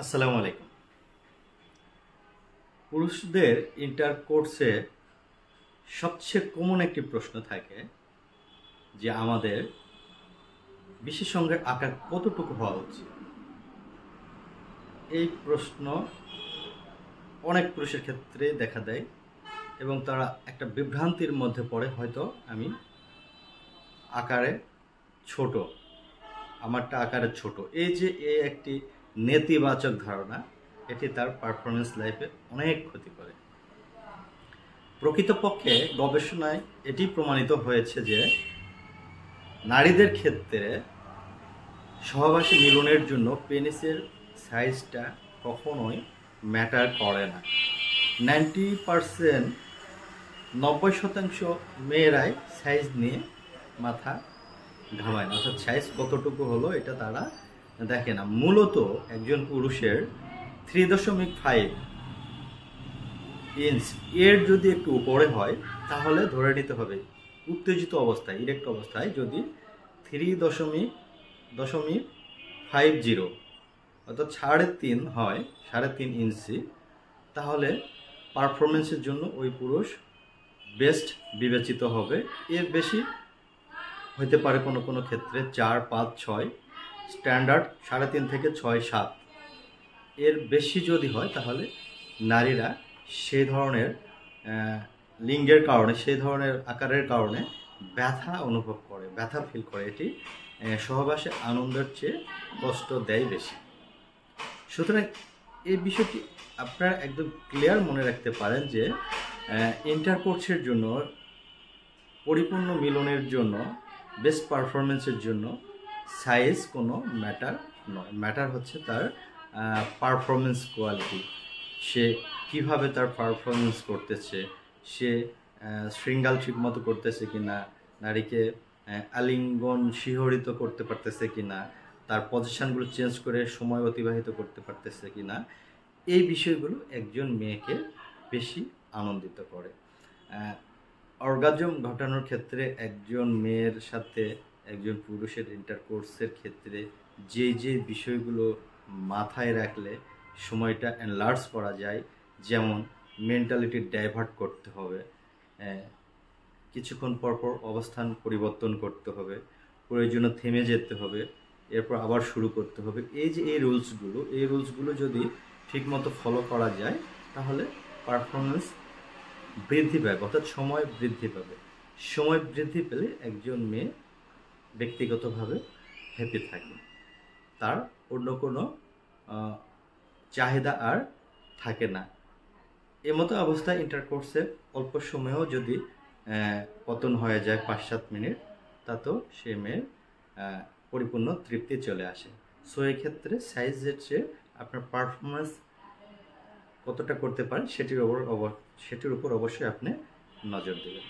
আসসালামু আলাইকুম। পুরুষদের ইন্টারকোর্সে সবচেয়ে কমন একটি প্রশ্ন থাকে যে আমাদের বিশেষ অঙ্গের আকার কতটুকু হওয়া উচিত। এই প্রশ্ন অনেক পুরুষের ক্ষেত্রে দেখা দেয় এবং তারা একটা বিভ্রান্তির মধ্যে পড়ে, হয়তো আমি আকারে ছোট, আমারটা আকারে ছোট। এই যে একটি নেতিবাচক ধারণা, এটি তার পারফরমেন্স লাইফে অনেক ক্ষতি করে। প্রকৃতপক্ষে গবেষণায় এটি প্রমাণিত হয়েছে যে নারীদের ক্ষেত্রে সহবাসী মিলনের জন্য পেনিসের সাইজটা কখনোই ম্যাটার করে না। 90% মেয়েরাই সাইজ নিয়ে মাথা ঘামায় না, অর্থাৎ সাইজ কতটুকু হলো এটা তারা দেখে না। মূলত একজন পুরুষের 3.5 ইঞ্চ এর যদি একটু উপরে হয় তাহলে ধরে নিতে হবে উত্তেজিত অবস্থায়, ইরেক্ট অবস্থায় যদি 3.50 অর্থাৎ 3.5 হয়, 3.5 ইঞ্চি, তাহলে পারফরমেন্সের জন্য ওই পুরুষ বেস্ট বিবেচিত হবে। এর বেশি হতে পারে কোনো কোনো ক্ষেত্রে 4, 5, 6, স্ট্যান্ডার্ড 3.5 থেকে 6, 7। এর বেশি যদি হয় তাহলে নারীরা সেই ধরনের লিঙ্গের কারণে, সেই ধরনের আকারের কারণে ব্যথা অনুভব করে, ব্যথা ফিল করে। এটি সহবাসে আনন্দের চেয়ে কষ্ট দেয় বেশি। সুতরাং এই বিষয়টি আপনারা একদম ক্লিয়ার মনে রাখতে পারেন যে ইন্টারকোর্সের জন্য, পরিপূর্ণ মিলনের জন্য, বেস্ট পারফরমেন্সের জন্য সাইজ কোনো ম্যাটার নয়। ম্যাটার হচ্ছে তার পারফরমেন্স কোয়ালিটি। সে কিভাবে তার পারফরমেন্স করতেছে, সে শৃঙ্গাল ঠিকমতো করতেছে কিনা, নারীকে আলিঙ্গন শিহরিত করতে পারতেছে কিনা, তার পজিশনগুলো চেঞ্জ করে সময় অতিবাহিত করতে পারতেছে কিনা, এই বিষয়গুলো একজন মেয়েকে বেশি আনন্দিত করে। অর্গাজম ঘটানোর ক্ষেত্রে একজন মেয়ের সাথে একজন পুরুষের ইন্টারকোর্সের ক্ষেত্রে যে বিষয়গুলো মাথায় রাখলে সময়টা এনলার্জ করা যায়, যেমন মেন্টালিটি ডাইভার্ট করতে হবে, কিছুক্ষণ পরপর অবস্থান পরিবর্তন করতে হবে, প্রয়োজনে থেমে যেতে হবে, এরপর আবার শুরু করতে হবে। এই রুলসগুলো যদি ঠিকমতো ফলো করা যায় তাহলে পারফরমেন্স বৃদ্ধি পাবে, অর্থাৎ সময় বৃদ্ধি পাবে। সময় বৃদ্ধি পেলে একজন মেয়ে ব্যক্তিগতভাবে হ্যাপি থাকে, তার অন্য কোনো চাহিদা আর থাকে না। এমতো অবস্থায় ইন্টারকোর্সে অল্প সময়েও যদি পতন হয়ে যায় 5-7 মিনিট, তাতেও সে মেয়ের পরিপূর্ণ তৃপ্তি চলে আসে। সো এই ক্ষেত্রে সাইজের চেয়ে আপনার পারফরমেন্স কতটা করতে পারেন সেটির উপর অবশ্যই আপনি নজর দেবেন।